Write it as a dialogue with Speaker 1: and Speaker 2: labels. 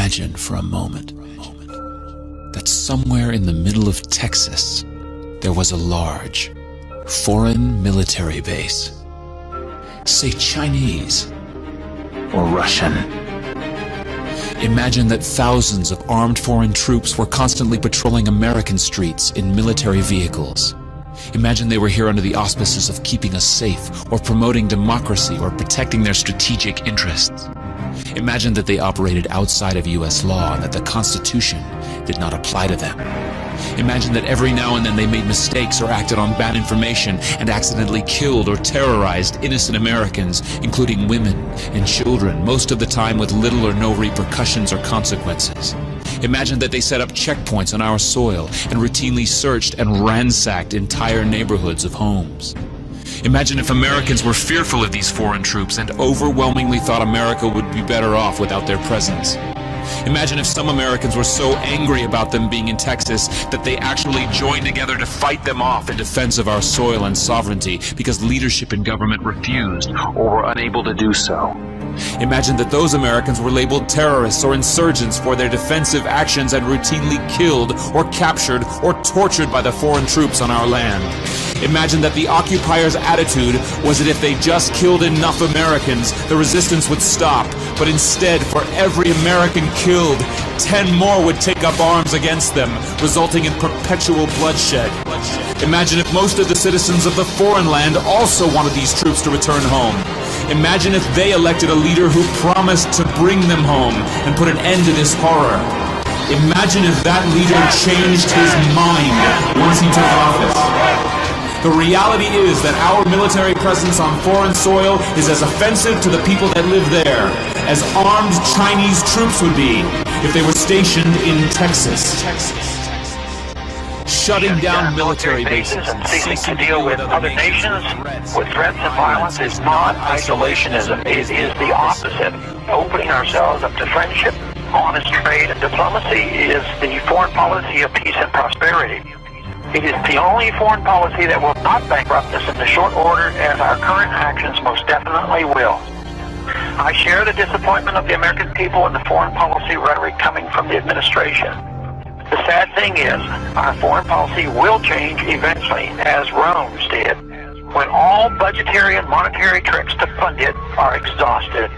Speaker 1: Imagine for a moment that somewhere in the middle of Texas there was a large foreign military base, say Chinese or Russian. Imagine that thousands of armed foreign troops were constantly patrolling American streets in military vehicles. Imagine they were here under the auspices of keeping us safe, or promoting democracy, or protecting their strategic interests. Imagine that they operated outside of U.S. law and that the Constitution did not apply to them. Imagine that every now and then they made mistakes or acted on bad information and accidentally killed or terrorized innocent Americans, including women and children, most of the time with little or no repercussions or consequences. Imagine that they set up checkpoints on our soil and routinely searched and ransacked entire neighborhoods of homes. Imagine if Americans were fearful of these foreign troops and overwhelmingly thought America would be better off without their presence. Imagine if some Americans were so angry about them being in Texas that they actually joined together to fight them off in defense of our soil and sovereignty because leadership in government refused or were unable to do so. Imagine that those Americans were labeled terrorists or insurgents for their defensive actions and routinely killed or captured or tortured by the foreign troops on our land. Imagine that the occupiers' attitude was that if they just killed enough Americans, the resistance would stop, but instead, for every American killed, 10 more would take up arms against them, resulting in perpetual bloodshed. Imagine if most of the citizens of the foreign land also wanted these troops to return home. Imagine if they elected a leader who promised to bring them home and put an end to this horror. Imagine if that leader changed his mind once he took office. The reality is that our military presence on foreign soil is as offensive to the people that live there as armed Chinese troops would be if they were stationed in Texas. Shutting down military bases and ceasing to deal with other nations with threats and violence is not isolationism. It is the opposite. Opening ourselves up to friendship, honest trade, and diplomacy is the foreign policy of peace and prosperity. It is the only foreign policy that will not bankrupt us in the short order, as our current actions most definitely will. I share the disappointment of the American people in the foreign policy rhetoric coming from the administration. The sad thing is, our foreign policy will change eventually, as Rome's did, when all budgetary and monetary tricks to fund it are exhausted.